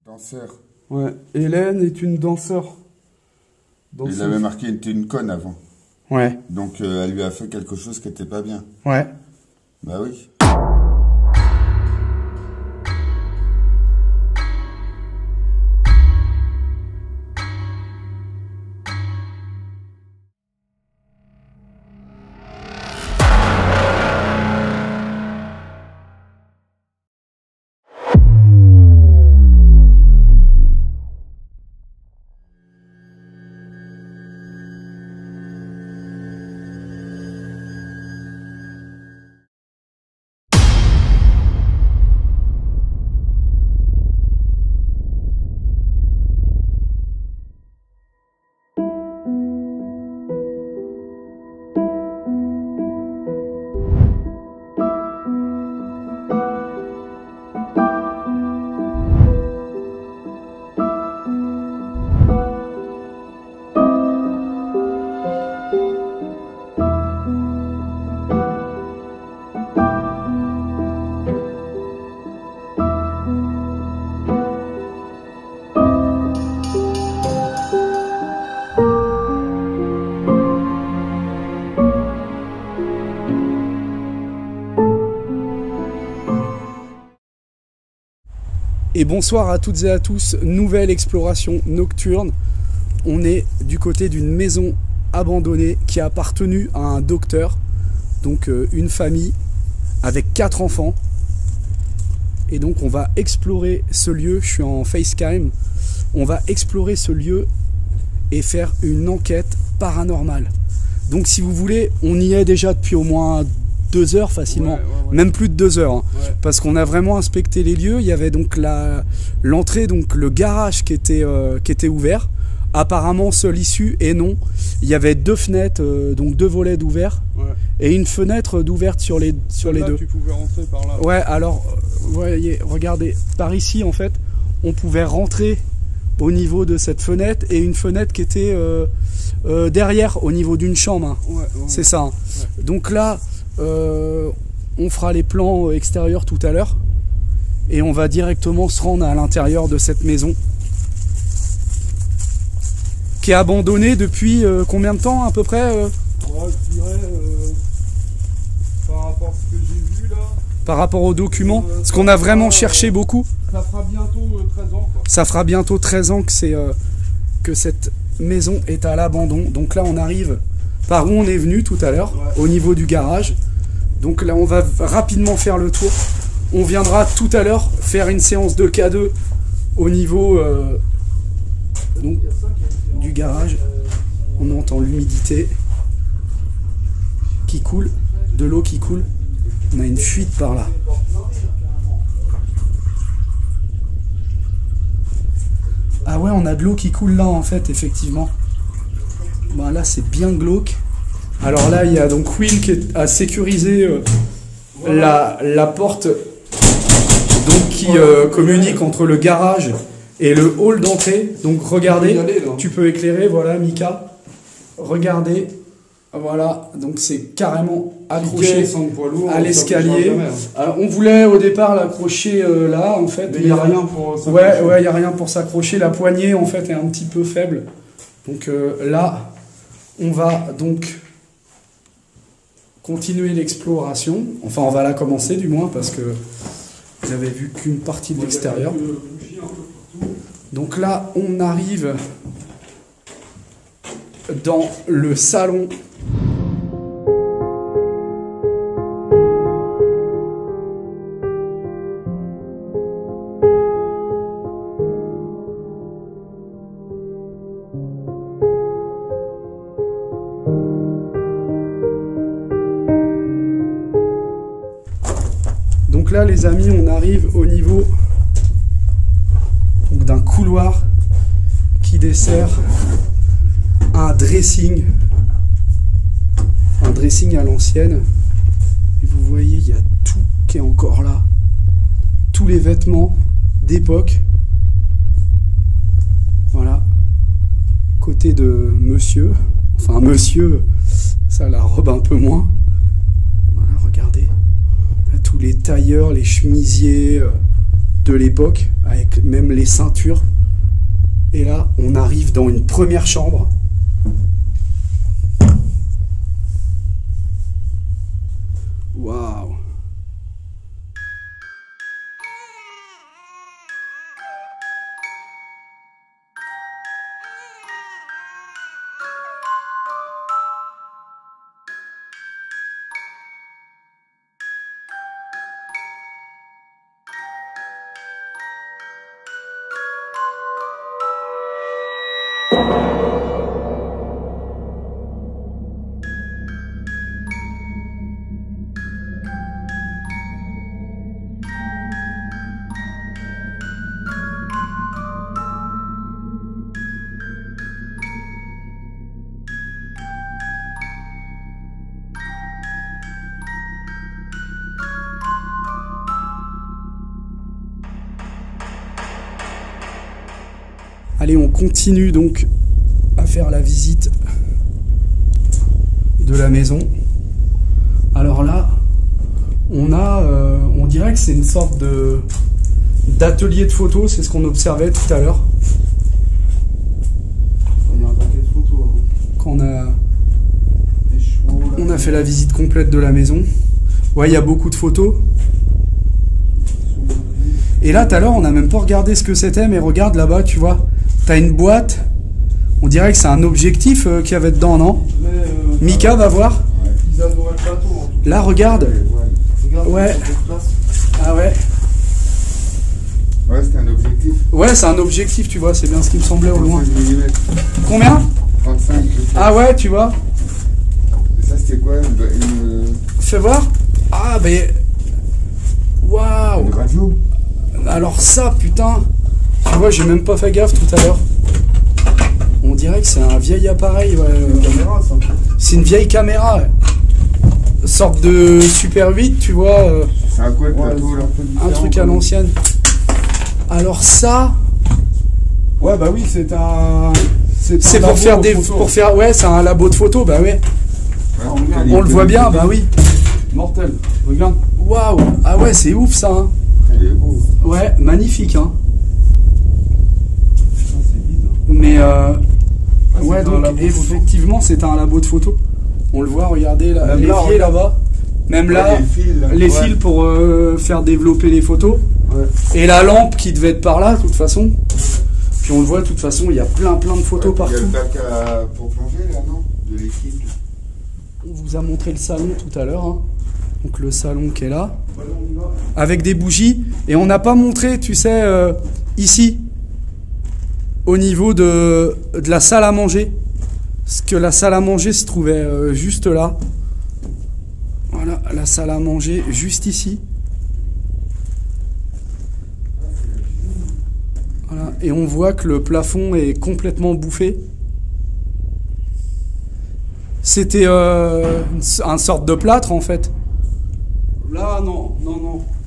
Danseur. Ouais, Hélène est une danseur. Il avait marqué qu'elle était une conne avant. Ouais. Donc elle lui a fait quelque chose qui n'était pas bien. Ouais. Bah oui. Et bonsoir à toutes et à tous, nouvelle exploration nocturne. On est du côté d'une maison abandonnée qui a appartenu à un docteur, donc une famille avec 4 enfants. Et donc on va explorer ce lieu, je suis en facecam, on va explorer ce lieu et faire une enquête paranormale. Donc si vous voulez, on y est déjà depuis au moins 2 heures facilement, ouais. Même plus de 2 heures, hein, ouais. Parce qu'on a vraiment inspecté les lieux. Il y avait donc l'entrée, donc le garage qui était ouvert. Apparemment seule issue, et non, il y avait 2 fenêtres, donc 2 volets d'ouvert, ouais. Et une fenêtre d'ouverte sur les deux. Tu pouvais rentrer par là. Ouais, alors voyez, regardez, par ici en fait, on pouvait rentrer au niveau de cette fenêtre, et une fenêtre qui était derrière au niveau d'une chambre, hein. Ouais, c'est ça, hein. Ouais. Donc là on fera les plans extérieurs tout à l'heure et on va directement se rendre à l'intérieur de cette maison qui est abandonnée depuis combien de temps à peu près ouais, je dirais par rapport à ce que j'ai vu là, par rapport aux documents, parce qu'on a vraiment cherché beaucoup. Ça fera bientôt 13 ans quoi. Ça fera bientôt 13 ans que cette maison est à l'abandon. Donc là on arrive par où on est venu tout à l'heure, ouais. Au niveau du garage. Donc là on va rapidement faire le tour. On viendra tout à l'heure faire une séance de K2 au niveau donc, du garage. On entend l'humidité qui coule, de l'eau qui coule. On a une fuite par là. Ah ouais, on a de l'eau qui coule là en fait, effectivement. Bon, là c'est bien glauque. Alors là il y a donc Will qui a sécurisé la porte donc, qui communique entre le garage et le hall d'entrée. Donc regardez, tu peux éclairer, voilà Mika. Regardez, voilà, donc c'est carrément accroché à l'escalier. Alors on voulait au départ l'accrocher là en fait. Mais il n'y a rien pour s'accrocher. Ouais, il n'y a rien pour s'accrocher. La poignée en fait est un petit peu faible. Donc là, on va donc continuer l'exploration. Enfin, on va la commencer du moins parce que vous avez vu qu'une partie de l'extérieur. Donc là, on arrive dans le salon. Donc là les amis, on arrive au niveau d'un couloir qui dessert un dressing à l'ancienne. Et vous voyez, il y a tout qui est encore là, tous les vêtements d'époque. Voilà, côté de monsieur, enfin monsieur, ça la robe un peu moins. Voilà, regardez. Tous les tailleurs, les chemisiers de l'époque, avec même les ceintures. Et là, on arrive dans une première chambre. Waouh! Allez, on continue donc à faire la visite de la maison. Alors là, on dirait que c'est une sorte d'atelier de photos, c'est ce qu'on observait tout à l'heure. Il y a un paquet de photos. Hein. Quand Des chevaux. on a fait la visite complète de la maison. Ouais, il y a beaucoup de photos. Et là, tout à l'heure, on n'a même pas regardé ce que c'était, mais regarde là-bas, tu vois. T'as une boîte. On dirait que c'est un objectif qu'il y avait dedans, non? Mika, va voir. Ils adoraient le bateau. En tout. Là, regarde. Regarde, Ouais. Ah ouais. Ouais, c'était un objectif. Ouais, c'est un objectif, tu vois. C'est bien ce qui me semblait au loin. 35 mm. Combien? 35. Ah ouais, tu vois. Et ça, c'était quoi une Fais voir. Ah, ben... Waouh. radio? Alors ça, putain. Tu vois, j'ai même pas fait gaffe tout à l'heure. On dirait que c'est un vieil appareil. Ouais. Une caméra, ça. C'est une vieille caméra. Ouais. Sorte de Super 8, tu vois. C'est un quoi le Ouais, plateau là? Un truc à l'ancienne. Alors ça, Ouais, bah oui, c'est un. c'est pour faire des... Pour faire, ouais, c'est un labo de photos, bah ouais. Ouais, On le voit bien, bah oui. Mortel. Regarde. Waouh. Ah ouais, c'est ouf ça. Hein. Il est beau. Ouais, magnifique. Hein. Putain, c'est vide. Mais c'est ouais, un donc labo de effectivement, c'est un labo de photos. On le voit, regardez là, Même là, l'évier regarde. là-bas. Même là, Ouais, les fils, là. les Ouais. fils pour faire développer les photos. Ouais. Et la lampe qui devait être par là, de toute façon. Puis on le voit, de toute façon, il y a plein de photos Il y a partout. le bac pour plonger là, non? De l'équipe. On vous a montré le salon tout à l'heure. Hein. Donc le salon qui est là. Ouais, on y va. Avec des bougies. Et on n'a pas montré, tu sais, ici, au niveau de la salle à manger. Parce que la salle à manger se trouvait juste là. Voilà, la salle à manger juste ici. Voilà, et on voit que le plafond est complètement bouffé. C'était un sorte de plâtre en fait. Là, non.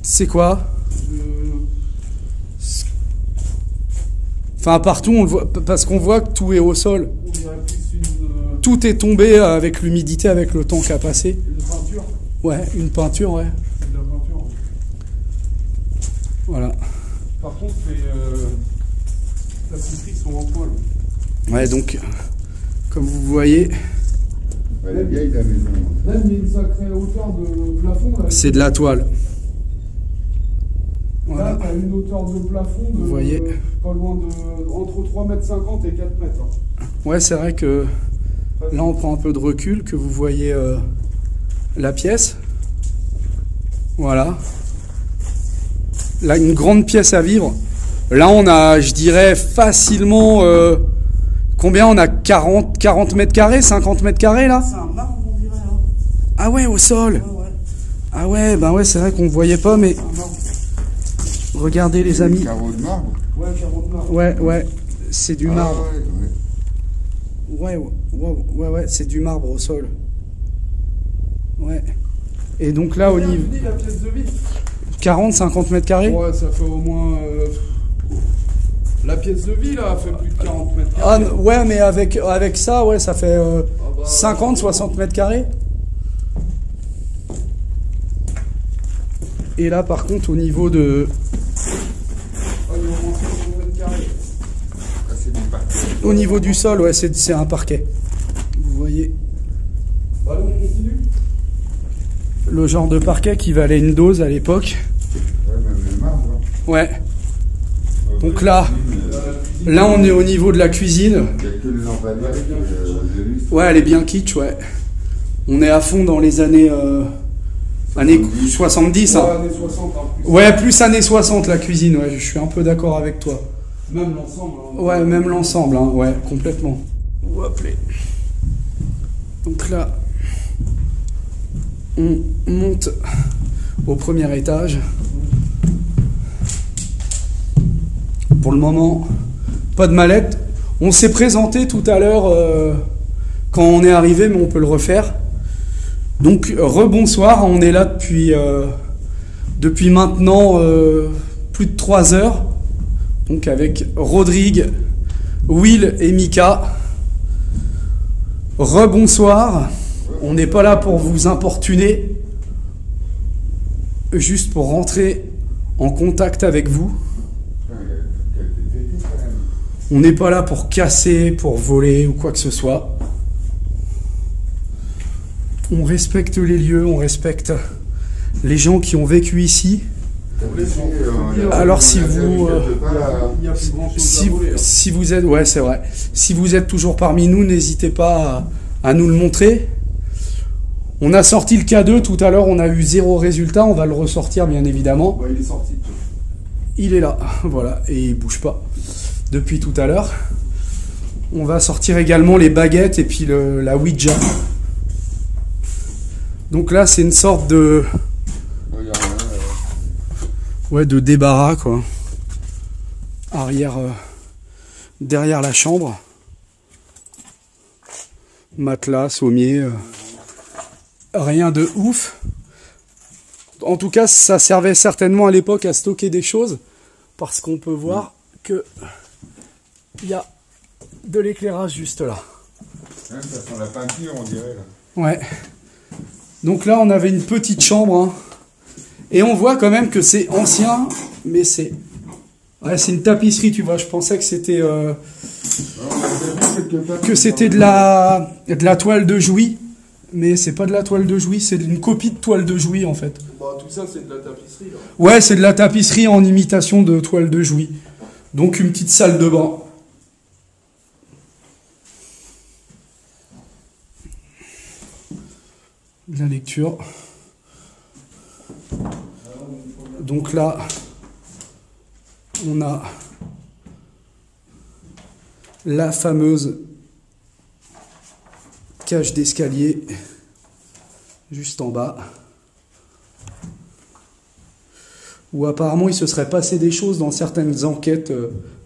C'est quoi? Enfin, partout, on le voit, parce qu'on voit que tout est au sol. On dirait plus une Tout est tombé avec l'humidité, avec le temps qui a passé. peinture. Ouais, une peinture, ouais. C'est de la peinture. Voilà. Par contre, les tapisseries sont en toile. Ouais, donc, comme vous voyez, Ouais, elle est vieille la maison. Même il y a une sacrée hauteur de plafond. Là. c'est de la toile. Là, Voilà. t'as une hauteur de plafond de. Vous voyez. Pas loin de. Entre 3,50 m et 4 mètres. Hein. Ouais, c'est vrai que là, on prend un peu de recul, que vous voyez la pièce. Voilà. Là, une grande pièce à vivre. Là, on a, je dirais, facilement... combien? On a 40 mètres carrés, 50 mètres carrés, là? C'est un marbre, on dirait. Hein. Ah ouais, au sol. Ouais. Ah ouais, ben ouais, c'est vrai qu'on ne voyait pas, mais... C'est un marbre. Regardez, les amis. Carreau de marbre. Ouais, 40 marbre. Ouais, c'est du marbre. Ouais, Ouais, c'est du marbre au sol. Ouais. Et donc là, au Combien niveau... tu dis la pièce de vide 40-50 mètres carrés? Ouais, ça fait au moins. La pièce de vie là fait plus de 40 mètres Ah, carrés. ouais, mais avec ça, ouais, ça fait bah, 50-60 mètres carrés. Et là, par contre, au niveau de... Ah, il en manque c'est du parquet. Au niveau du sol, ouais, c'est un parquet. Vous voyez Allez, on continue. le genre de parquet qui valait une dose à l'époque. Ouais, même le marbre. Ouais. Donc là on est au niveau de la cuisine. Il n'y a que le lampadaire de lustre. Ouais, elle est bien kitsch, ouais. On est à fond dans les années 70. Hein. Ouais, années 60 en plus. Ouais, plus années 60 la cuisine, ouais, je suis un peu d'accord avec toi. Même l'ensemble. Hein. Ouais, même l'ensemble, hein, ouais, complètement. Hop là. Donc là, on monte au premier étage. Pour le moment, pas de mallette. On s'est présenté tout à l'heure quand on est arrivé, mais on peut le refaire. Donc, rebonsoir, on est là depuis maintenant plus de 3 heures. Donc avec Rodrigue, Will et Mika. Rebonsoir. On n'est pas là pour vous importuner, juste pour rentrer en contact avec vous. On n'est pas là pour casser, pour voler ou quoi que ce soit. On respecte les lieux, on respecte les gens qui ont vécu ici. Alors si vous Il n'y a plus grand chose à voler. Hein. si vous êtes, ouais, c'est vrai. Si vous êtes toujours parmi nous, n'hésitez pas à nous le montrer. On a sorti le K2 tout à l'heure, on a eu 0 résultat, on va le ressortir bien évidemment. Ouais, il est sorti. Il est là, voilà, et il bouge pas depuis tout à l'heure. On va sortir également les baguettes et puis la Ouija. Donc là, c'est une sorte de de débarras quoi. Arrière, derrière la chambre. Matelas, sommier, rien de ouf. En tout cas, ça servait certainement à l'époque à stocker des choses, parce qu'on peut voir que il y a de l'éclairage juste là. Ça sent la peinture, on dirait. Là. Ouais. Donc là, on avait une petite chambre, hein. Et on voit quand même que c'est ancien, mais c'est une tapisserie, tu vois. Je pensais que c'était de la toile de Jouy, mais c'est pas de la toile de Jouy, c'est une copie de toile de Jouy en fait. Bah, tout ça, c'est de la tapisserie. Là. Ouais, c'est de la tapisserie en imitation de toile de Jouy. Donc une petite salle de bain. De la lecture. Donc là, on a la fameuse cage d'escalier juste en bas, où apparemment il se serait passé des choses dans certaines enquêtes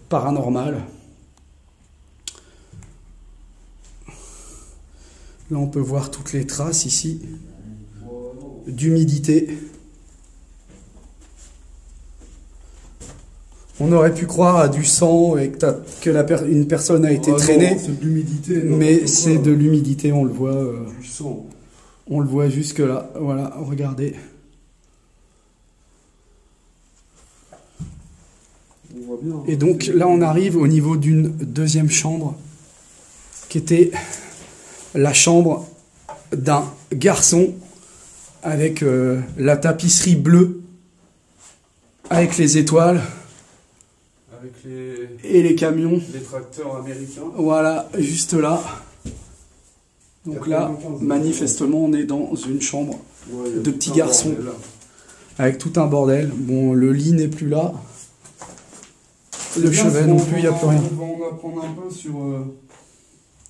paranormales. Là on peut voir toutes les traces ici d'humidité. On aurait pu croire à du sang et que une personne a été traînée, non, c'est de l'humidité. mais c'est de l'humidité, on le voit. Du sang. On le voit jusque là. Voilà, regardez. On voit bien. Et donc là, on arrive au niveau d'une deuxième chambre, qui était la chambre d'un garçon avec la tapisserie bleue, avec les étoiles. Avec Et les camions. les tracteurs américains. Voilà, juste là. Donc là, 95. manifestement, on est dans une chambre Ouais, il y a de tout petits un garçons. bordel, là. avec tout un bordel. Bon, le lit n'est plus là. Le C'est bien, chevet parce non qu'on plus, il n'y a va- plus rien. On va en apprendre un peu sur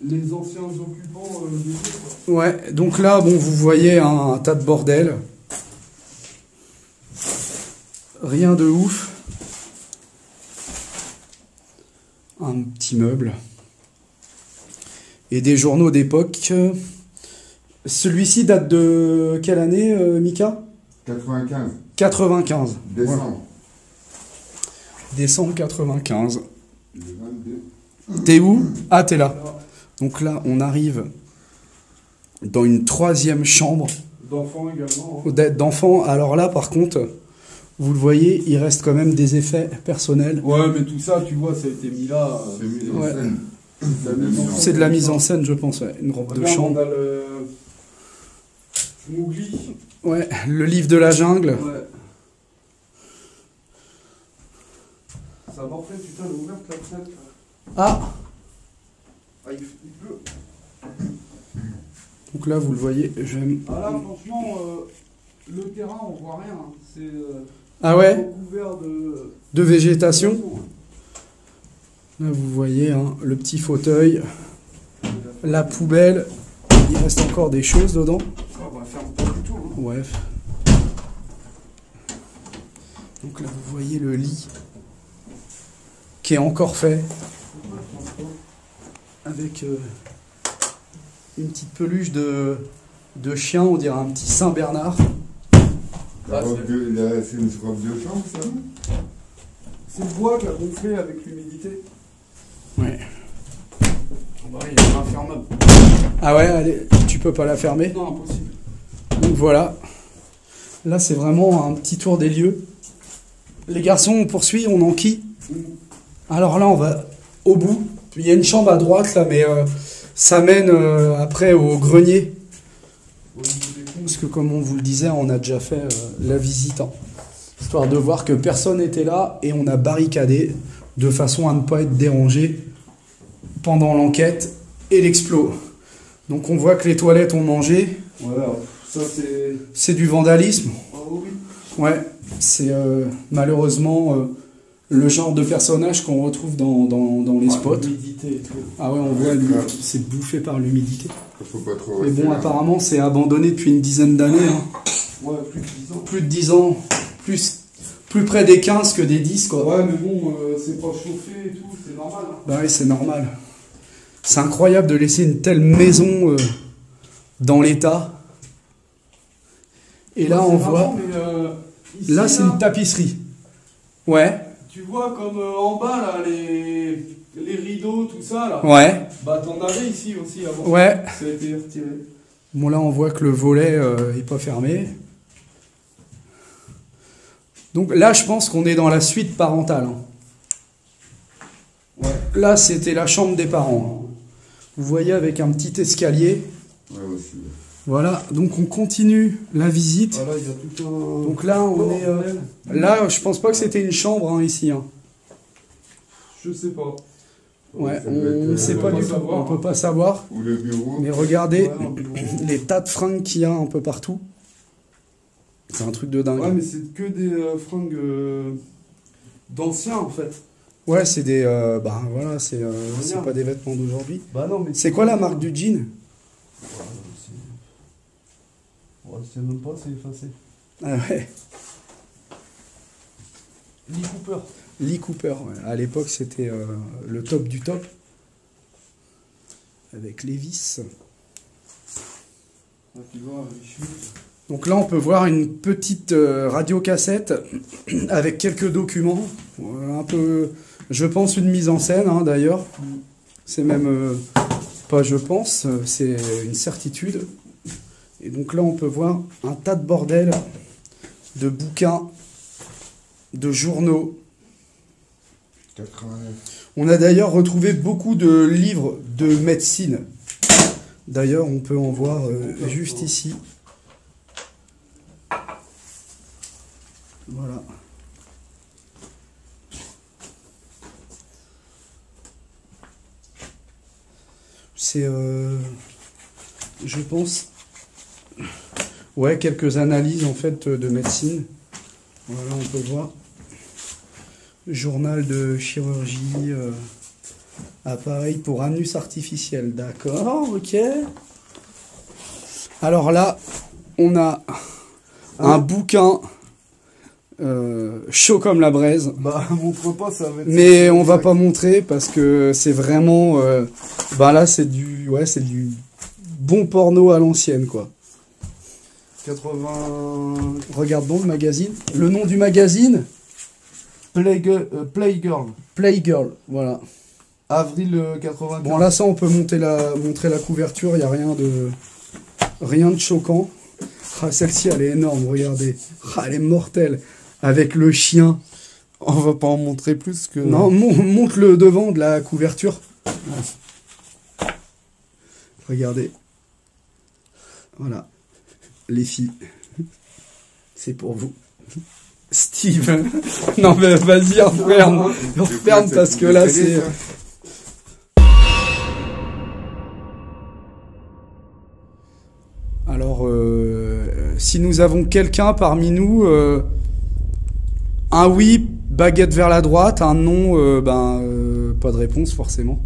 les anciens occupants des îles. Ouais, donc là, bon, vous voyez un tas de bordel. Rien de ouf. Un petit meuble. Et des journaux d'époque. Celui-ci date de quelle année, Mika? 95, 95. décembre. Voilà. Décembre 95. Le 22. T'es où? Ah, t'es là. Donc là, on arrive dans une troisième chambre D'enfants également. Hein. d'enfants. Alors là, par contre, Vous le voyez, il reste quand même des effets personnels. Ouais, mais tout ça, tu vois, ça a été mis là. C'est mis en Ouais. scène. C'est de la mise en scène, je pense, ouais. Une robe de Regarde, on chambre. a le Mowgli. Ouais, le livre de la jungle. Ouais. Ça m'a fait, putain, elle est ouverte la fenêtre. Là. Ah, Il pleut. donc là, vous le voyez, j'aime. Ah là, franchement, le terrain, on voit rien. Hein. C'est Ah ouais, recouvert de végétation. Là, vous voyez, hein, le petit fauteuil, la poubelle. Il reste encore des choses dedans. On va faire pas du tout. Hein. Ouais. Donc là, vous voyez le lit qui est encore fait avec une petite peluche de chien, on dirait un petit Saint-Bernard. C'est une robe de chambre, ça? C'est le bois qui a gonflé avec l'humidité. Ouais. Bah, il est infermable. Ah ouais, allez, tu peux pas la fermer. Non, impossible. Donc voilà. Là, c'est vraiment un petit tour des lieux. Les garçons, on poursuit, on enquille. Alors là, on va au bout. Il y a une chambre à droite, là, mais ça mène après au grenier. Parce que comme on vous le disait, on a déjà fait la visite. Hein. Histoire de voir que personne n'était là et on a barricadé de façon à ne pas être dérangé pendant l'enquête et l'explo. Donc on voit que les toilettes ont mangé. Voilà, ça c'est. C'est du vandalisme. Oh oui. Ouais, c'est malheureusement le genre de personnage qu'on retrouve dans les spots. L'humidité et tout. Ah ouais, on voit, c'est bouffé par l'humidité. Faut pas trop Mais rester bon, là. apparemment, c'est abandonné depuis une dizaine d'années. Hein. Ouais, plus de 10 ans. Plus de 10 ans, plus près des 15 que des 10, quoi. Ouais, mais bon, c'est pas chauffé et tout, c'est normal. Hein. Bah oui, c'est normal. C'est incroyable de laisser une telle maison dans l'état. Et là, Ouais, on c'est voit... marrant, mais, ici, Là, c'est une tapisserie. Ouais, Tu vois comme en bas, là, les rideaux, tout ça, là. ouais, Bah, t'en avais ici aussi avant. ouais. Ça a été retiré. Bon, là, on voit que le volet est pas fermé. Donc là, je pense qu'on est dans la suite parentale. Hein. Ouais. Là, c'était la chambre des parents. Hein. Vous voyez, avec un petit escalier. Ouais, aussi. Voilà, donc on continue la visite. Ah là, il y a tout un. Donc là, on est... là, je pense pas que c'était une chambre, hein, ici. Hein. Je sais pas. Ouais, Ça doit être, on ne sait pas peut du pas tout. savoir. On peut pas savoir. Ou le bureau. Mais regardez Ouais, un bureau. les tas de fringues qu'il y a un peu partout. C'est un truc de dingue. Ouais, mais c'est que des fringues d'anciens en fait. Ouais, c'est des... bah voilà, c'est pas des vêtements d'aujourd'hui. Bah non, mais. C'est quoi la marque du jean? Ouais, c'est même pas, c'est effacé. Ah ouais, Lee Cooper. Lee Cooper. Ouais. À l'époque, c'était le top du top. Avec Levi's. Ah, tu vois, Schmitt. Donc là, on peut voir une petite radiocassette avec quelques documents. Voilà, un peu, je pense, une mise en scène, hein, d'ailleurs. C'est même pas je pense, c'est une certitude. Et donc là, on peut voir un tas de bordel, de bouquins, de journaux. 89. On a d'ailleurs retrouvé beaucoup de livres de médecine. D'ailleurs, on peut en voir juste ici. Voilà. C'est, je pense, ouais, quelques analyses en fait de médecine. Voilà, on peut voir. Journal de chirurgie, appareil pour anus artificiel, d'accord, ok. Alors là, on a un bouquin chaud comme la braise. Bah, montre pas, ça va être. Mais on va pas montrer parce que c'est vraiment... bah là, c'est du bon porno à l'ancienne, quoi. 80. Regarde donc le magazine. Le nom du magazine, Playgirl. Playgirl, voilà. Avril 95. Bon, là, ça, on peut montrer la couverture, il n'y a rien de choquant. Ah, celle-ci, elle est énorme, regardez. Ah, elle est mortelle. avec le chien. On va pas en montrer plus que... Non, monte le devant de la couverture. Regardez. Voilà. Les filles. C'est pour vous. Steve. Non mais vas-y, referme. Referme parce que là c'est... Alors, si nous avons quelqu'un parmi nous, un oui, baguette vers la droite, un non, pas de réponse forcément.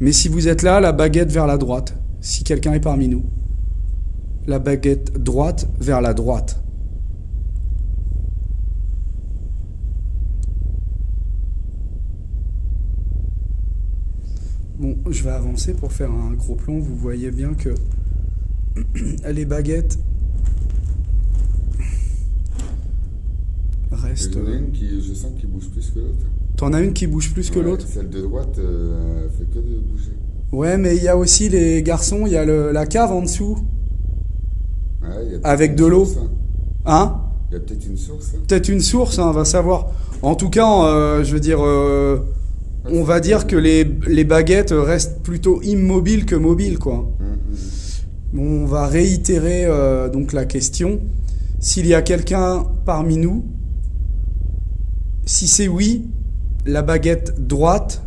Mais si vous êtes là, la baguette vers la droite, si quelqu'un est parmi nous. La baguette droite vers la droite. Bon, je vais avancer pour faire un gros plan. Vous voyez bien que les baguettes restent... J'en ai une qui, je sens qu'il bouge plus que l'autre. T'en as une qui bouge plus que l'autre? Celle de droite fait que de bouger. Ouais, mais il y a aussi les garçons, il y a la cave en dessous. Ouais, y a avec de l'eau. Hein? Il y a peut-être une source. Peut-être une source, hein, on va savoir. En tout cas, je veux dire, on va dire que les baguettes restent plutôt immobiles que mobiles, quoi. Bon, on va réitérer donc la question. S'il y a quelqu'un parmi nous, si c'est oui, la baguette droite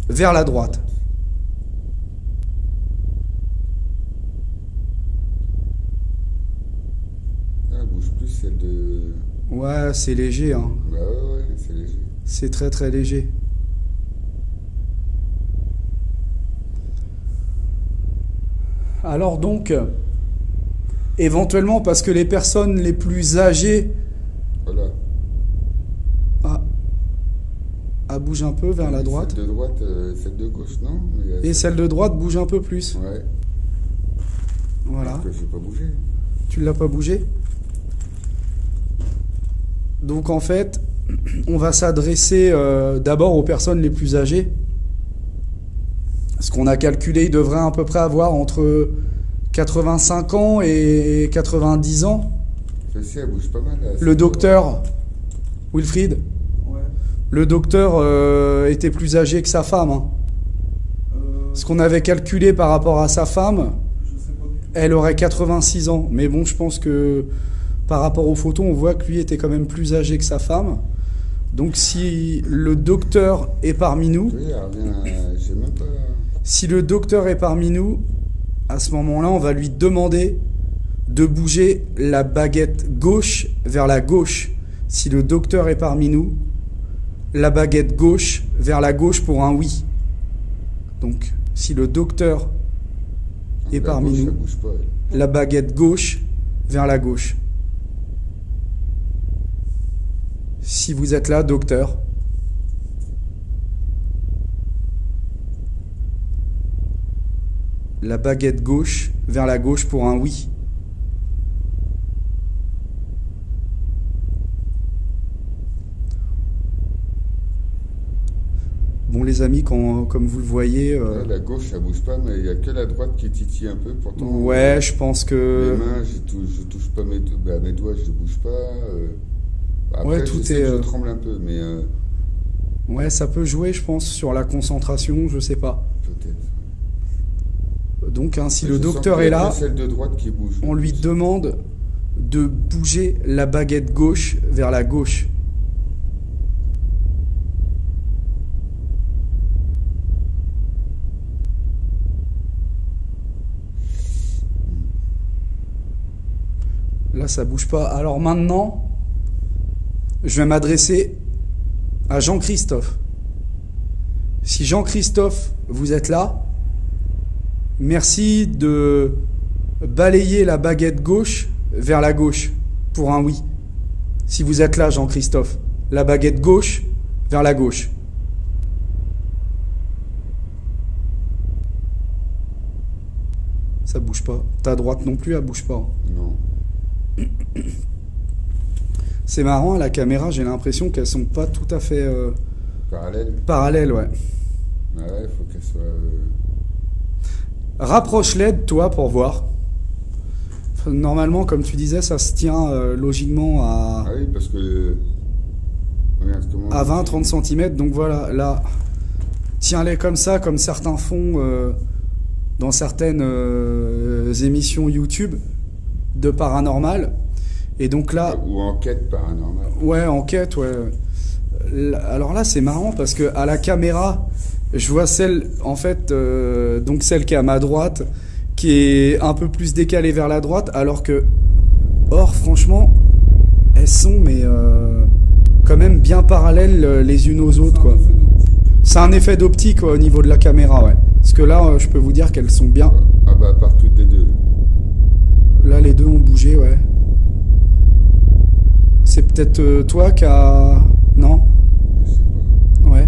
vers la droite. Elle bouge plus celle de... Ouais, c'est léger, hein. Bah ouais, c'est léger. C'est très très léger. Alors donc, éventuellement, parce que les personnes les plus âgées... Voilà. Ah, bouge un peu vers la droite. Celle de droite, celle de gauche, non? Et celle de droite bouge un peu plus. Ouais. Voilà. Donc, j'ai pas bougé. Tu ne l'as pas bougé? Donc en fait, on va s'adresser d'abord aux personnes les plus âgées. Ce qu'on a calculé, il devrait à peu près avoir entre 85 ans et 90 ans. Celle-ci, elle bouge pas mal. Là. Le docteur Wilfried, Ouais. le docteur était plus âgé que sa femme. Hein. Ce qu'on avait calculé par rapport à sa femme, Je sais pas du tout. elle aurait 86 ans. Mais bon, je pense que par rapport aux photos, on voit que lui était quand même plus âgé que sa femme. Donc si le docteur est parmi nous... Oui, elle revient, j'ai même pas... Si le docteur est parmi nous, à ce moment-là, on va lui demander de bouger la baguette gauche vers la gauche. Si le docteur est parmi nous, la baguette gauche vers la gauche pour un oui. Donc, si le docteur est La parmi gauche, nous, elle bouge pas, elle. la baguette gauche vers la gauche. Si vous êtes là, docteur, la baguette gauche vers la gauche pour un oui. Bon les amis, comme vous le voyez... Ouais, la gauche, ça bouge pas, mais il n'y a que la droite qui titille un peu. Pourtant, ouais, je pense que... Les mains, je touche pas mes doigts, je ne bouge pas. Après, Ouais, tout je sais que est, je tremble un peu, mais Ouais, ça peut jouer, je pense, sur la concentration, je sais pas. peut-être. Donc, hein, si Je le sens docteur qu'il y est a là, que celle de droite qui bouge. on lui demande de bouger la baguette gauche vers la gauche. Là, ça bouge pas. Alors maintenant, je vais m'adresser à Jean-Christophe. Si Jean-Christophe, vous êtes là, merci de balayer la baguette gauche vers la gauche pour un oui. Si vous êtes là, Jean-Christophe, la baguette gauche vers la gauche. Ça bouge pas. Ta droite non plus, elle bouge pas. Non. C'est marrant, à la caméra, j'ai l'impression qu'elles sont pas tout à fait Parallèle. parallèles, ouais. Ouais, il faut qu'elle soit... Rapproche-les de toi pour voir. Normalement, comme tu disais, ça se tient logiquement Ah oui, parce que... regarde comment... à 20-30 cm. Donc voilà, là, tiens-les comme ça, comme certains font dans certaines émissions YouTube de paranormal. Et donc là... Ou enquête paranormale. Ouais, enquête, ouais. Alors là, c'est marrant parce que à la caméra, je vois celle, en fait, donc celle qui est à ma droite, qui est un peu plus décalée vers la droite, alors que, or, franchement, elles sont, mais quand même bien parallèles les unes aux autres, quoi. C'est un effet d'optique au niveau de la caméra, ouais. Parce que là, je peux vous dire qu'elles sont bien. Ah bah, à part toutes les deux. Là, les deux ont bougé, ouais. C'est peut-être toi qui a... Non? Je sais pas. Ouais.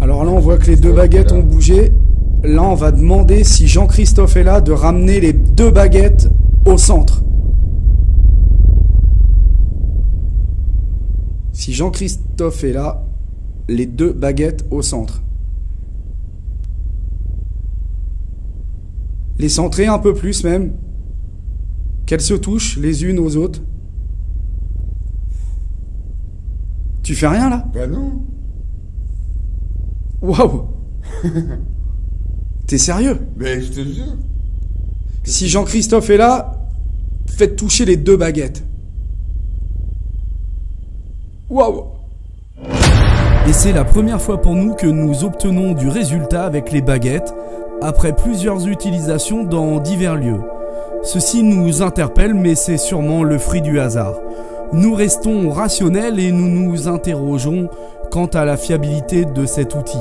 Alors là, on voit que les deux baguettes ont bougé. Là, on va demander, si Jean-Christophe est là, de ramener les deux baguettes au centre. Si Jean-Christophe est là, les deux baguettes au centre. Les centrer un peu plus même. Qu'elles se touchent les unes aux autres. Tu fais rien là? Bah non. Waouh! T'es sérieux? Mais je te jure. Si Jean-Christophe est là, faites toucher les deux baguettes. Waouh! Et c'est la première fois pour nous que nous obtenons du résultat avec les baguettes, après plusieurs utilisations dans divers lieux. Ceci nous interpelle, mais c'est sûrement le fruit du hasard. Nous restons rationnels et nous nous interrogeons quant à la fiabilité de cet outil.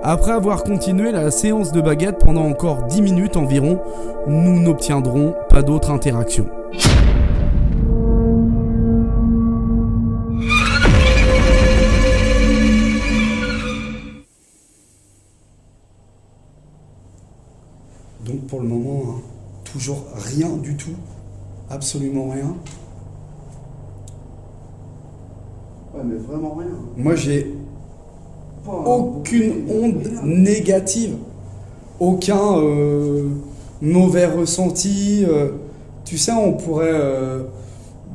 Après avoir continué la séance de baguettes pendant encore 10 minutes environ, nous n'obtiendrons pas d'autre interaction. Donc pour le moment, hein, toujours rien du tout, absolument rien. Ouais, mais vraiment rien. Moi, j'ai Pas aucune rien. onde négative, aucun mauvais ressenti. Tu sais, on pourrait...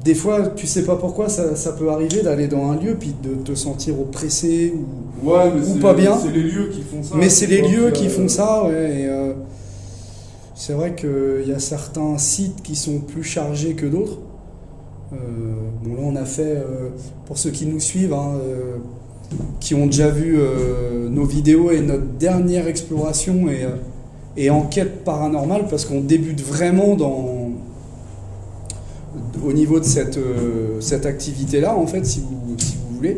des fois, tu sais pas pourquoi, ça peut arriver d'aller dans un lieu puis de te sentir oppressé ou... Ouais, mais Ou c'est pas bien. C'est les lieux qui font ça. Mais c'est les Tu vois, lieux que, qui font ça, ouais. Et, c'est vrai qu'il y a certains sites qui sont plus chargés que d'autres. Bon, là, on a fait, pour ceux qui nous suivent, hein, qui ont déjà vu nos vidéos et notre dernière exploration et enquête paranormale, parce qu'on débute vraiment au niveau de cette activité-là, en fait, si vous voulez.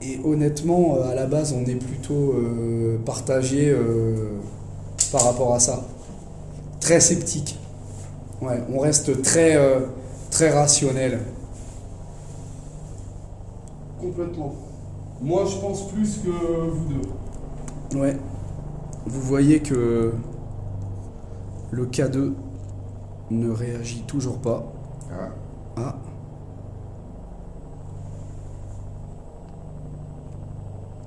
Et honnêtement, à la base, on est plutôt partagé par rapport à ça. Très sceptique. Ouais, on reste très rationnel. Complètement. Moi, je pense plus que vous deux. Ouais. Vous voyez que le K2 ne réagit toujours pas. Ah. Ah.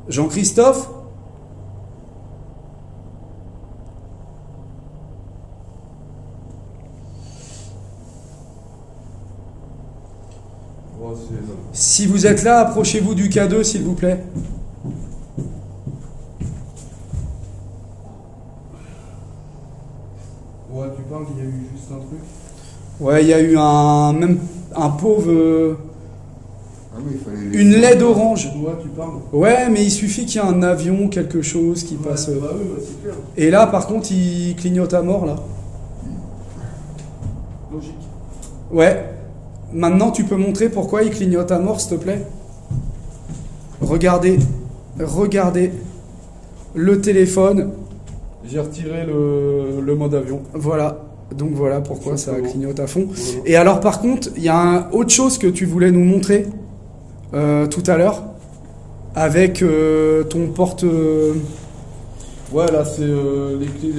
Jean-Christophe ? Ouais, Si vous êtes là, approchez-vous du K2, s'il vous plaît. ouais, tu parles, il y a eu juste un truc. Ouais, il y a eu même un pauvre... Ah oui, il fallait... une LED orange. Ouais, tu parles. Ouais, mais il suffit qu'il y ait un avion, quelque chose qui passe... Bah oui, bah, c'est clair. Et là, par contre, il clignote à mort, là. Logique. Ouais. Maintenant, tu peux montrer pourquoi il clignote à mort, s'il te plaît. Regardez. Regardez. Le téléphone. J'ai retiré le mode avion. Voilà. Donc voilà pourquoi ça Simplement. clignote à fond. Voilà. Et alors, par contre, il y a autre chose que tu voulais nous montrer tout à l'heure. Avec ton porte... Ouais, là, c'est les clés,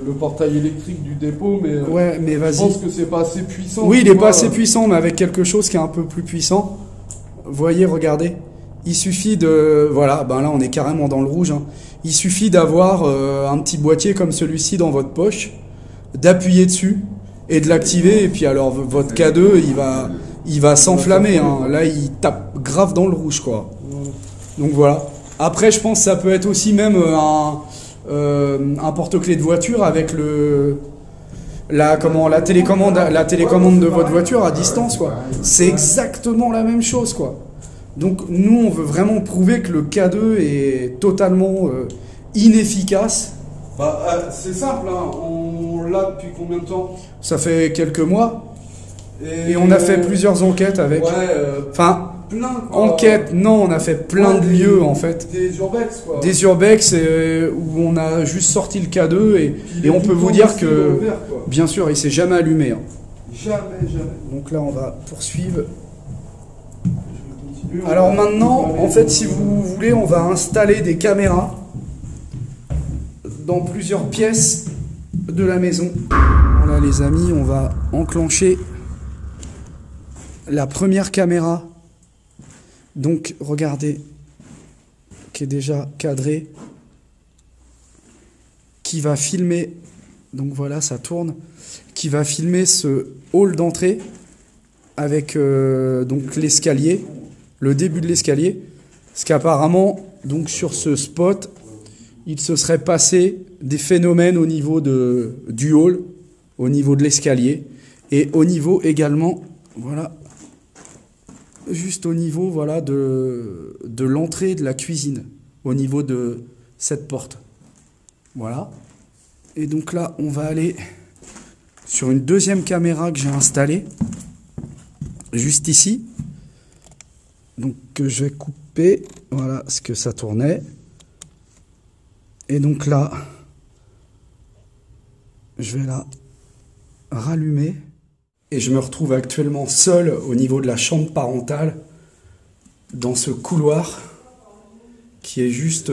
le portail électrique du dépôt, mais Ouais, mais je vas-y. pense que c'est pas assez puissant. Oui, il tu est vois. pas assez puissant, mais avec quelque chose qui est un peu plus puissant. Voyez, regardez. Il suffit de... Voilà, ben là, on est carrément dans le rouge. Hein. Il suffit d'avoir un petit boîtier comme celui-ci dans votre poche, d'appuyer dessus et de l'activer. Et puis alors votre K2 il va s'enflammer. Hein. Là il tape grave dans le rouge quoi. Donc voilà. Après je pense que ça peut être aussi même un porte-clés de voiture avec la télécommande de votre voiture à distance quoi. C'est exactement la même chose quoi. Donc nous on veut vraiment prouver que le K2 est totalement inefficace. Bah, c'est simple, hein. On l'a depuis combien de temps? Ça fait quelques mois et on a fait plusieurs enquêtes avec. Ouais, enfin, plein quoi. enquêtes, non, on a fait plein de lieux en fait. Des urbex quoi. Des urbex où on a juste sorti le K2 et on peut vous dire que, bien sûr, il s'est jamais allumé. Hein. Jamais. Donc là, on va poursuivre. Alors maintenant, en fait, si vous voulez, on va installer des caméras dans plusieurs pièces de la maison. Voilà les amis, on va enclencher la première caméra. Donc regardez, qui est déjà cadrée, qui va filmer, donc voilà ça tourne, qui va filmer ce hall d'entrée avec donc l'escalier, le début de l'escalier, parce qu'apparemment donc sur ce spot il se serait passé des phénomènes au niveau du hall, au niveau de l'escalier et au niveau également, voilà, juste au niveau voilà, de l'entrée de la cuisine, au niveau de cette porte. Voilà. Et donc là, on va aller sur une deuxième caméra que j'ai installée, juste ici. Donc que je vais couper, voilà ce que ça tournait. Et donc là, je vais la rallumer. Et je me retrouve actuellement seul au niveau de la chambre parentale, dans ce couloir, qui est juste,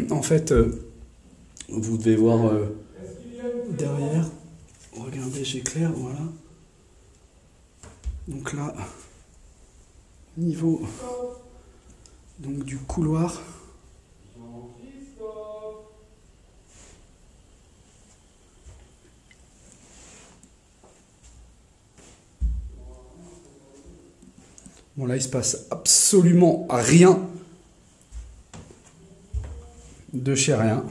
en fait, vous devez voir derrière. Regardez, j'éclaire, voilà. Donc là, niveau donc du couloir. Bon là il se passe absolument rien de chez rien.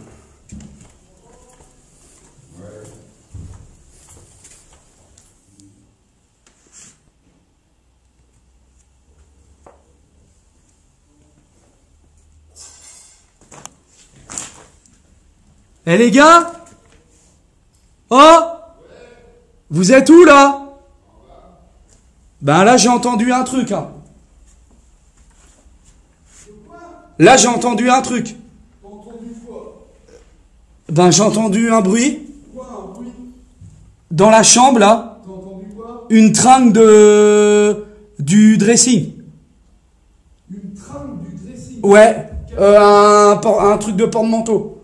Eh les gars? Oh? Vous êtes où là? Ben là j'ai entendu un truc hein. Là j'ai entendu un truc. T'as entendu quoi? Ben j'ai entendu un bruit. Quoi, un bruit? Dans la chambre là. T'as entendu quoi? Une tringle du dressing. Une trame du dressing? Ouais. Un truc de porte-manteau.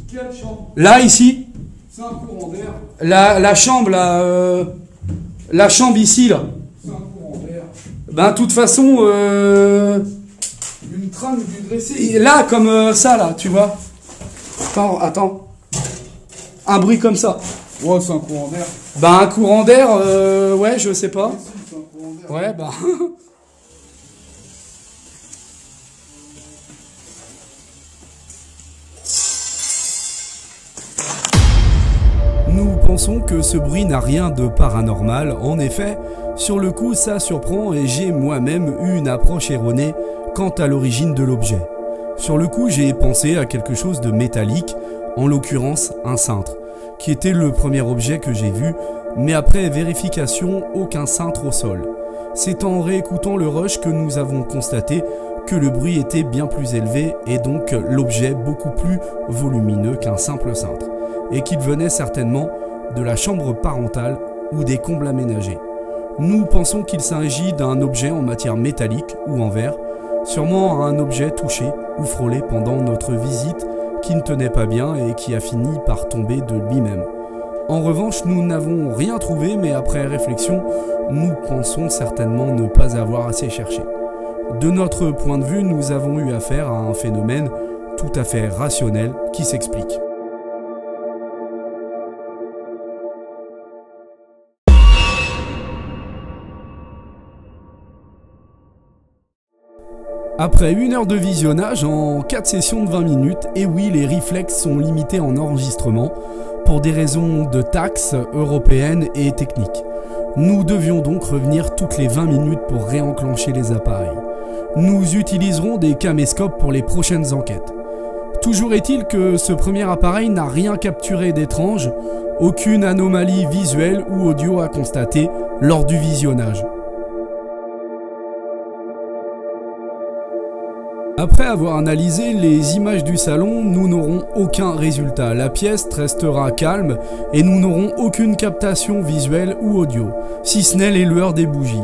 Quelle chambre? Là ici. C'est un courant d'air. La chambre là. La chambre ici là. C'est un courant d'air. Ben de toute façon. Une trame du dressing. Et là comme ça là, tu vois. Attends. Un bruit comme ça. Ouais, c'est un courant d'air. Ben un courant d'air, ouais, je sais pas. Si, c'est un courant d'air. Ouais, ben. Nous pensons que ce bruit n'a rien de paranormal. En effet, sur le coup, ça surprend et j'ai moi-même eu une approche erronée quant à l'origine de l'objet. Sur le coup, j'ai pensé à quelque chose de métallique, en l'occurrence un cintre, qui était le premier objet que j'ai vu, mais après vérification, aucun cintre au sol. C'est en réécoutant le rush que nous avons constaté que le bruit était bien plus élevé et donc l'objet beaucoup plus volumineux qu'un simple cintre, et qu'il venait certainement de la chambre parentale ou des combles aménagés. Nous pensons qu'il s'agit d'un objet en matière métallique ou en verre, sûrement un objet touché ou frôlé pendant notre visite qui ne tenait pas bien et qui a fini par tomber de lui-même. En revanche, nous n'avons rien trouvé, mais après réflexion, nous pensons certainement ne pas avoir assez cherché. De notre point de vue, nous avons eu affaire à un phénomène tout à fait rationnel qui s'explique. Après 1 heure de visionnage en 4 sessions de 20 minutes, et oui, les réflexes sont limités en enregistrement pour des raisons de taxes européennes et techniques. Nous devions donc revenir toutes les 20 minutes pour réenclencher les appareils. Nous utiliserons des caméscopes pour les prochaines enquêtes. Toujours est-il que ce premier appareil n'a rien capturé d'étrange, aucune anomalie visuelle ou audio à constater lors du visionnage. Après avoir analysé les images du salon, nous n'aurons aucun résultat. La pièce restera calme et nous n'aurons aucune captation visuelle ou audio, si ce n'est les lueurs des bougies.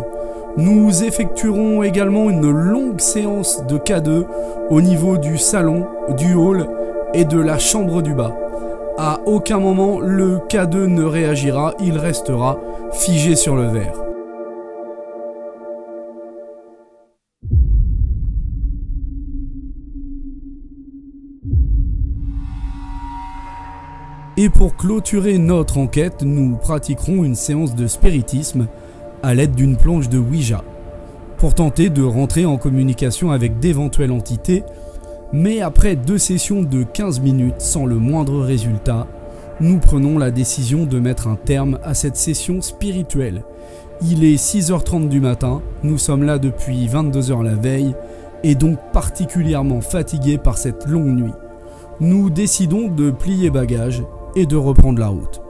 Nous effectuerons également une longue séance de K2 au niveau du salon, du hall et de la chambre du bas. À aucun moment le K2 ne réagira, il restera figé sur le verre. Et pour clôturer notre enquête, nous pratiquerons une séance de spiritisme à l'aide d'une planche de Ouija, pour tenter de rentrer en communication avec d'éventuelles entités, mais après 2 sessions de 15 minutes sans le moindre résultat, nous prenons la décision de mettre un terme à cette session spirituelle. Il est 6h30 du matin, nous sommes là depuis 22h la veille, et donc particulièrement fatigués par cette longue nuit. Nous décidons de plier bagages et de reprendre la route.